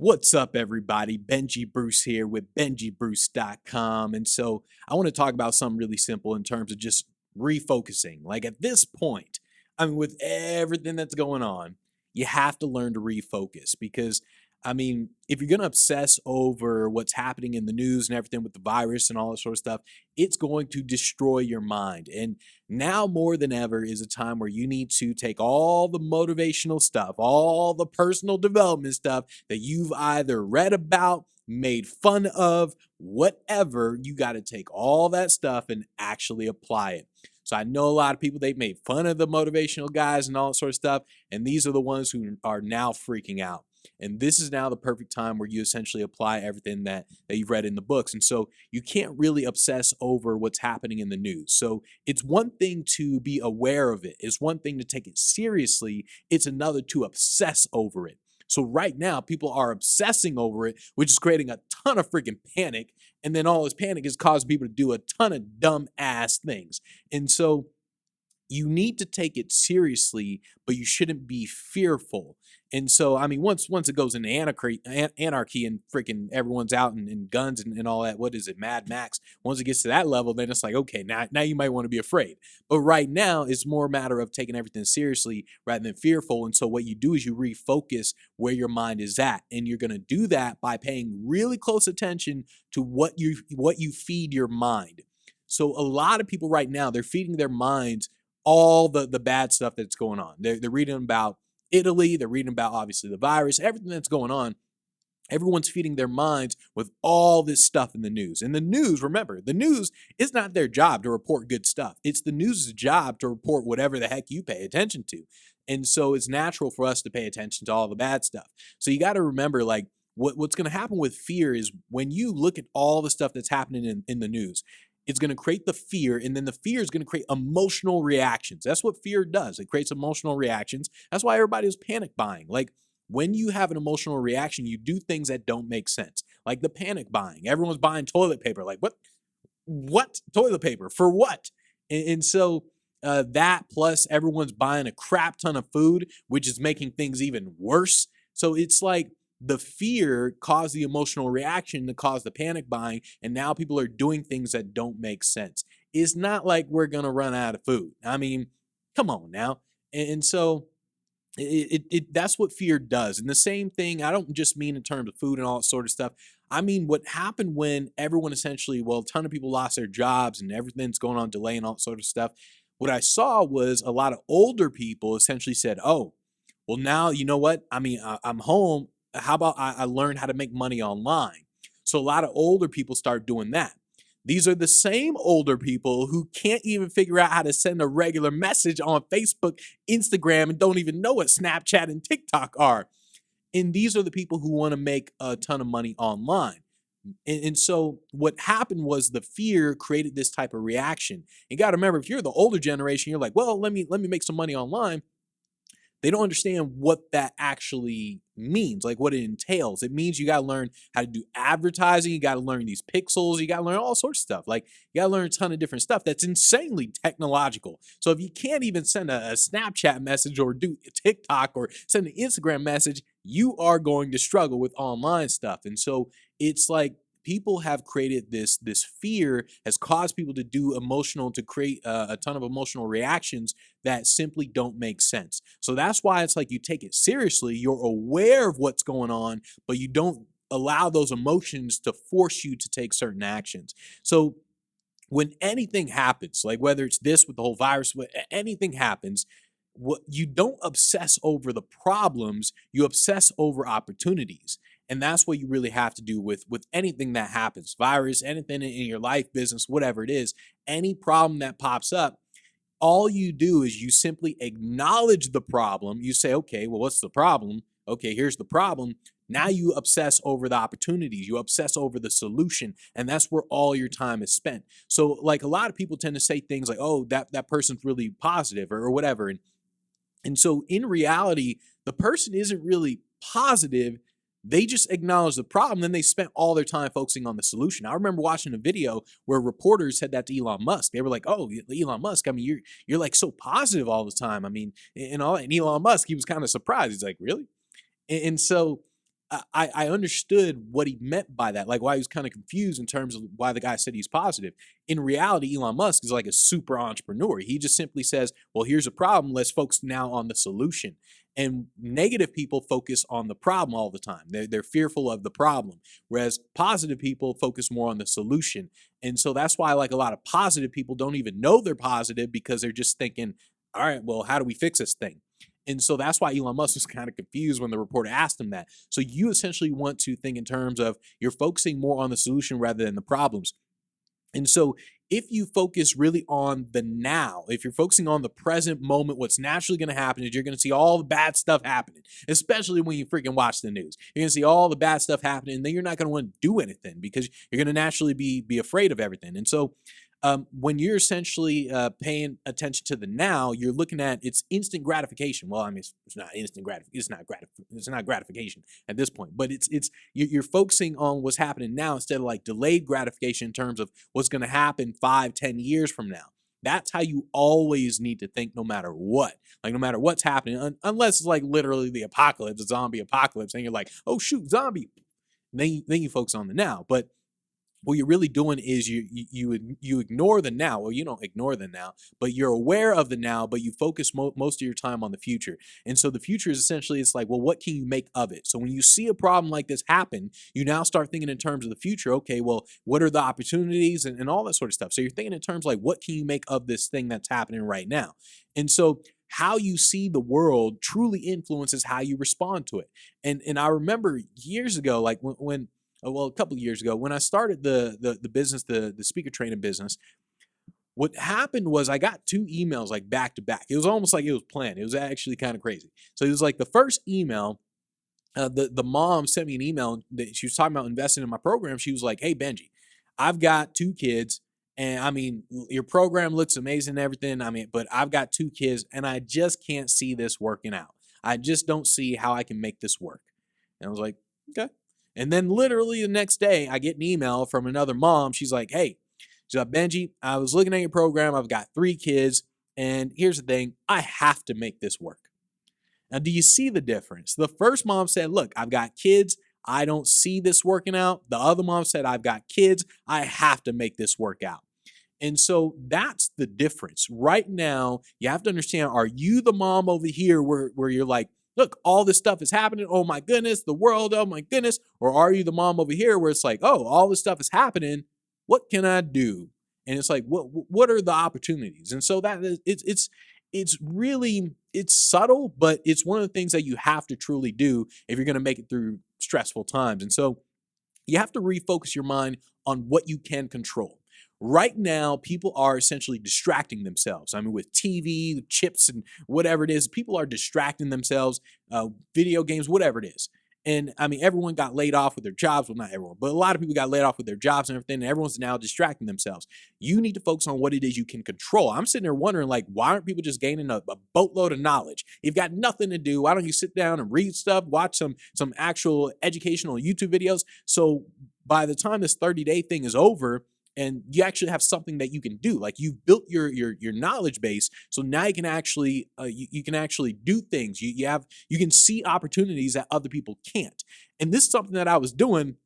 What's up, everybody? Benji Bruce here with BenjiBruce.com. And so I want to talk about something really simple in terms of just refocusing. Like at this point, with everything that's going on, you have to learn to refocus because, if you're going to obsess over what's happening in the news and everything with the virus and all that sort of stuff, it's going to destroy your mind. And now more than ever is a time where you need to take all the motivational stuff, all the personal development stuff that you've either read about, made fun of, whatever. You got to take all that stuff and actually apply it. So I know a lot of people, they've made fun of the motivational guys and all that sort of stuff, and these are the ones who are now freaking out. And this is now the perfect time where you essentially apply everything that you've read in the books. And so you can't really obsess over what's happening in the news. So it's one thing to be aware of it. It's one thing to take it seriously. It's another to obsess over it. So right now, people are obsessing over it, which is creating a ton of freaking panic. And then all this panic is causing people to do a ton of dumb ass things. And so you need to take it seriously, but you shouldn't be fearful. And so, once it goes into anarchy and freaking everyone's out and guns and all that, what is it, Mad Max? Once it gets to that level, then it's like, okay, now you might want to be afraid. But right now, it's more a matter of taking everything seriously rather than fearful. And so what you do is you refocus where your mind is at. And you're going to do that by paying really close attention to what you feed your mind. So a lot of people right now, they're feeding their minds all the bad stuff that's going on. They're reading about Italy. They're reading about, obviously, the virus, everything that's going on. Everyone's feeding their minds with all this stuff in the news. And the news, remember, the news is not their job to report good stuff. It's the news's job to report whatever the heck you pay attention to. And so it's natural for us to pay attention to all the bad stuff. So you got to remember, like, what's going to happen with fear is when you look at all the stuff that's happening in the news, it's going to create the fear, and then the fear is going to create emotional reactions. That's what fear does. It creates emotional reactions. That's why everybody was panic buying. Like, when you have an emotional reaction, you do things that don't make sense. Like the panic buying. Everyone's buying toilet paper. Like, what? What? Toilet paper? For what? And so that plus everyone's buying a crap ton of food, which is making things even worse. So it's like, the fear caused the emotional reaction to cause the panic buying, and now people are doing things that don't make sense. It's not like we're going to run out of food. Come on now. And so that's what fear does. And the same thing, I don't just mean in terms of food and all that sort of stuff. I mean, what happened when everyone essentially, a ton of people lost their jobs and everything's going on delay and all that sort of stuff. What I saw was a lot of older people essentially said, oh, well, now, you know what? I'm home. How about I learned how to make money online? So a lot of older people start doing that. These are the same older people who can't even figure out how to send a regular message on Facebook, Instagram, and don't even know what Snapchat and TikTok are. And these are the people who want to make a ton of money online. And so what happened was the fear created this type of reaction. You got to remember, if you're the older generation, you're like, well, let me make some money online. They don't understand what that actually means, like what it entails. It means you got to learn how to do advertising. You got to learn these pixels. You got to learn all sorts of stuff. Like, you got to learn a ton of different stuff that's insanely technological. So if you can't even send a Snapchat message or do TikTok or send an Instagram message, you are going to struggle with online stuff. And so it's like, people have created this fear has caused people to create a ton of emotional reactions that simply don't make sense. So that's why it's like, you take it seriously, you're aware of what's going on, but you don't allow those emotions to force you to take certain actions. So when anything happens, like whether it's this with the whole virus, anything happens, what you don't obsess over the problems, you obsess over opportunities. And that's what you really have to do with anything that happens. Virus, anything in your life, business, whatever it is, any problem that pops up, all you do is you simply acknowledge the problem. You say, okay, well, what's the problem? Okay, here's the problem. Now you obsess over the opportunities. You obsess over the solution. And that's where all your time is spent. So like, a lot of people tend to say things like, oh, that person's really positive or whatever. And so in reality, the person isn't really positive. They just acknowledge the problem, then they spent all their time focusing on the solution. I remember watching a video where reporters said that to Elon Musk. They were like, "Oh, Elon Musk, you're like so positive all the time. And Elon Musk, he was kind of surprised. He's like, "Really?" And so I understood what he meant by that, like why he was kind of confused in terms of why the guy said he's positive. In reality, Elon Musk is like a super entrepreneur. He just simply says, well, here's a problem. Let's focus now on the solution. And negative people focus on the problem all the time. They're fearful of the problem, whereas positive people focus more on the solution. And so that's why like a lot of positive people don't even know they're positive because they're just thinking, all right, well, how do we fix this thing? And so that's why Elon Musk was kind of confused when the reporter asked him that. So you essentially want to think in terms of you're focusing more on the solution rather than the problems. And so if you focus really on the now, if you're focusing on the present moment, what's naturally going to happen is you're going to see all the bad stuff happening, especially when you freaking watch the news. You're going to see all the bad stuff happening, and then you're not going to want to do anything because you're going to naturally be afraid of everything. And so when you're essentially paying attention to the now, you're looking at it's instant gratification. Well, I mean, it's not instant gratification. It's not gratification at this point, but you're focusing on what's happening now instead of like delayed gratification in terms of what's going to happen 5-10 years from now. That's how you always need to think, no matter what. Like no matter what's happening, unless it's like literally the apocalypse, a zombie apocalypse, and you're like, oh shoot, zombie. Then you focus on the now, but what you're really doing is you ignore the now. Well, you don't ignore the now, but you're aware of the now, but you focus most of your time on the future. And so the future is essentially, it's like, well, what can you make of it? So when you see a problem like this happen, you now start thinking in terms of the future. Okay, well, what are the opportunities and all that sort of stuff? So you're thinking in terms like, what can you make of this thing that's happening right now? And so how you see the world truly influences how you respond to it. And I remember years ago, like when well, a couple of years ago, when I started the business, the speaker training business, what happened was I got 2 emails like back to back. It was almost like it was planned. It was actually kind of crazy. So it was like the first email, the mom sent me an email that she was talking about investing in my program. She was like, "Hey Benji, I've got 2 kids, and I mean your program looks amazing and everything. I mean, but I've got 2 kids, and I just can't see this working out. I just don't see how I can make this work." And I was like, "Okay." And then literally the next day, I get an email from another mom. She's like, "Hey," she's like, "Benji, I was looking at your program. I've got 3 kids. And here's the thing. I have to make this work." Now, do you see the difference? The first mom said, "Look, I've got kids. I don't see this working out." The other mom said, "I've got kids. I have to make this work out." And so that's the difference. Right now, you have to understand, are you the mom over here where you're like, look, all this stuff is happening. Oh my goodness, the world, oh my goodness. Or are you the mom over here where it's like, oh, all this stuff is happening. What can I do? And it's like, what are the opportunities? And so that is, it's really, it's subtle, but it's one of the things that you have to truly do if you're going to make it through stressful times. And so you have to refocus your mind on what you can control. Right now, people are essentially distracting themselves. I mean, with TV, chips, and whatever it is, people are distracting themselves, video games, whatever it is. And I mean, everyone got laid off with their jobs. Well, not everyone, but a lot of people got laid off with their jobs and everything. And everyone's now distracting themselves. You need to focus on what it is you can control. I'm sitting there wondering, like, why aren't people just gaining a boatload of knowledge? You've got nothing to do. Why don't you sit down and read stuff, watch some actual educational YouTube videos? So by the time this 30-day thing is over, and you actually have something that you can do, like you've built your knowledge base, so now you can actually you can actually do things. You can see opportunities that other people can't. And this is something that I was doing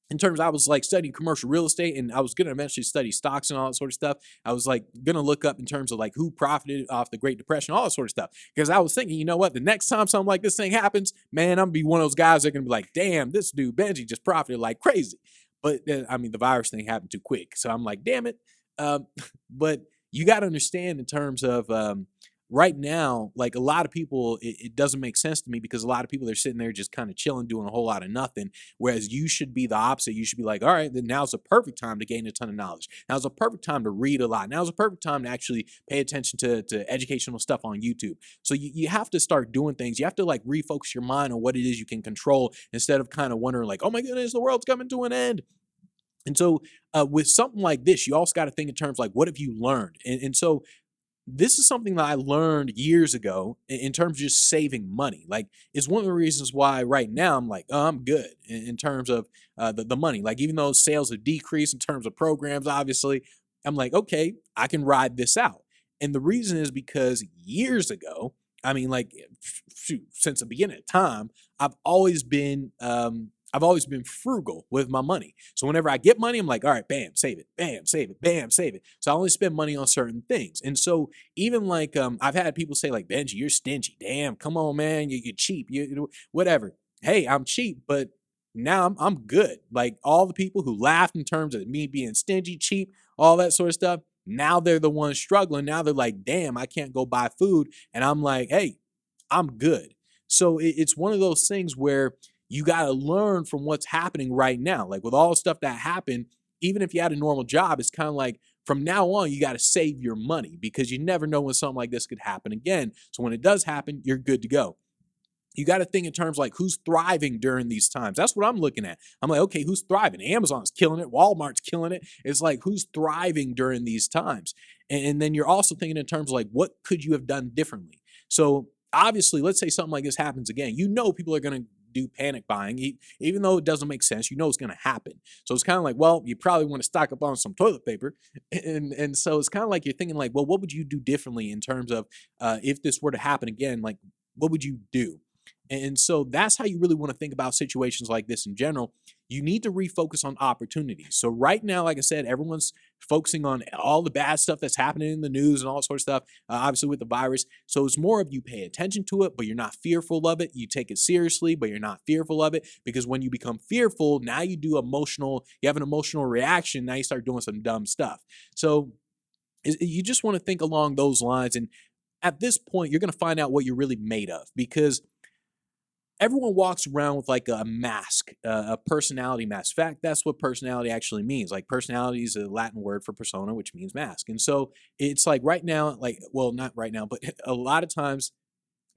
in terms, I was like studying commercial real estate, and I was going to eventually study stocks and all that sort of stuff. I was like going to look up in terms of like who profited off the Great Depression, all that sort of stuff. Because I was thinking, you know what, the next time something like this thing happens, man, I'm going to be one of those guys that are going to be like, damn, this dude Benji just profited like crazy. But I mean, the virus thing happened too quick. So I'm like, damn it. But you got to understand in terms of right now, like a lot of people, it doesn't make sense to me because a lot of people, they're sitting there just kind of chilling, doing a whole lot of nothing. Whereas you should be the opposite. You should be like, all right, then now's the perfect time to gain a ton of knowledge. Now's the perfect time to read a lot. Now's the perfect time to actually pay attention to educational stuff on YouTube. So you have to start doing things. You have to like refocus your mind on what it is you can control instead of kind of wondering like, oh my goodness, the world's coming to an end. And so with something like this, you also got to think in terms like, what have you learned? And so this is something that I learned years ago in terms of just saving money. Like, it's one of the reasons why right now I'm like, oh, I'm good in terms of the money. Like, even though sales have decreased in terms of programs, obviously, I'm like, okay, I can ride this out. And the reason is because years ago, I mean, like, shoot, since the beginning of time, I've always been I've always been frugal with my money. So whenever I get money, I'm like, all right, bam, save it, bam, save it, bam, save it. So I only spend money on certain things. And so even like I've had people say like, Benji, you're stingy. Damn, come on, man, you're cheap. Whatever. Hey, I'm cheap, but now I'm good. Like all the people who laughed in terms of me being stingy, cheap, all that sort of stuff. Now they're the ones struggling. Now they're like, damn, I can't go buy food. And I'm like, hey, I'm good. So it's one of those things where you got to learn from what's happening right now. Like with all the stuff that happened, even if you had a normal job, it's kind of like from now on, you got to save your money because you never know when something like this could happen again. So when it does happen, you're good to go. You got to think in terms like who's thriving during these times. That's what I'm looking at. I'm like, okay, who's thriving? Amazon's killing it. Walmart's killing it. It's like, who's thriving during these times? And then you're also thinking in terms of like, what could you have done differently? So obviously, let's say something like this happens again. You know people are going to do panic buying, even though it doesn't make sense. You know it's going to happen. So it's kind of like, well, you probably want to stock up on some toilet paper. And so it's kind of like you're thinking like, well, what would you do differently in terms of if this were to happen again? Like, what would you do? And so that's how you really want to think about situations like this in general. You need to refocus on opportunities. So right now, like I said, everyone's focusing on all the bad stuff that's happening in the news and all sort of stuff, obviously with the virus. So it's more of you pay attention to it, but you're not fearful of it. You take it seriously, but you're not fearful of it, because when you become fearful, now you have an emotional reaction. Now you start doing some dumb stuff. So you just want to think along those lines. And at this point, you're going to find out what you're really made of, because everyone walks around with like a mask, a personality mask. In fact, that's what personality actually means. Like personality is a Latin word for persona, which means mask. And so it's like right now, like, well, not right now, but a lot of times,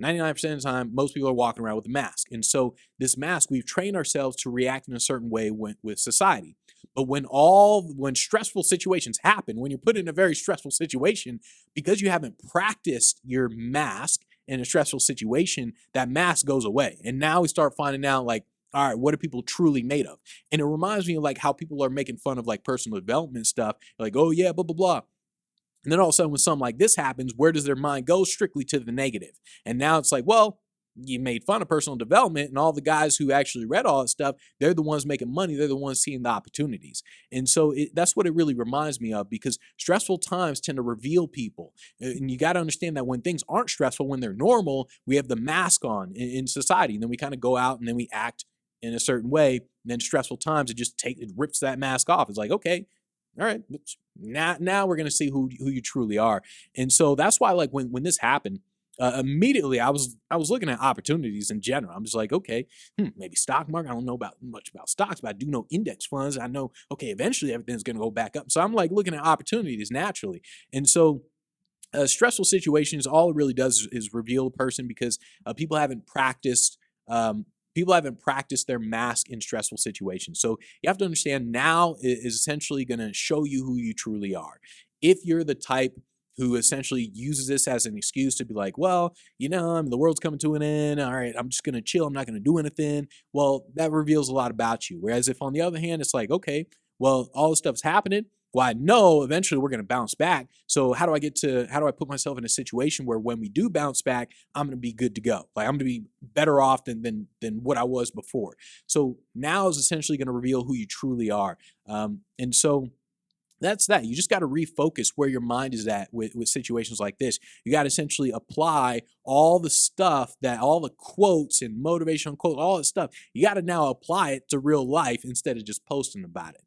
99% of the time, most people are walking around with a mask. And so this mask, we've trained ourselves to react in a certain way with society. But when stressful situations happen, when you're put in a very stressful situation, because you haven't practiced your mask in a stressful situation, that mask goes away. And now we start finding out like, all right, what are people truly made of? And it reminds me of like how people are making fun of like personal development stuff. Like, oh yeah, blah, blah, blah. And then all of a sudden when something like this happens, where does their mind go? Strictly to the negative. And now it's like, well, you made fun of personal development, and all the guys who actually read all that stuff, they're the ones making money. They're the ones seeing the opportunities. And so that's what it really reminds me of, because stressful times tend to reveal people. And you got to understand that when things aren't stressful, when they're normal, we have the mask on in society. And then we kind of go out and then we act in a certain way. And then stressful times, it rips that mask off. It's like, okay, all right, now we're going to see who you truly are. And so that's why, like, when this happened, immediately I was looking at opportunities in general. I'm just like, okay, maybe stock market. I don't know much about stocks, but I do know index funds. I know, okay, eventually everything's going to go back up. So I'm like looking at opportunities naturally. And so stressful situations, all it really does is reveal a person, because people haven't practiced their mask in stressful situations. So you have to understand, now is essentially going to show you who you truly are. If you're the type who essentially uses this as an excuse to be like, well, the world's coming to an end. All right, I'm just going to chill. I'm not going to do anything. Well, that reveals a lot about you. Whereas if on the other hand, it's like, okay, well, all this stuff's happening. Well, I know eventually we're going to bounce back. So how do I put myself in a situation where when we do bounce back, I'm going to be good to go? Like I'm going to be better off than what I was before. So now is essentially going to reveal who you truly are. And so that's that. You just got to refocus where your mind is at with situations like this. You got to essentially apply all the stuff, all the quotes and motivational quotes, all that stuff. You got to now apply it to real life instead of just posting about it.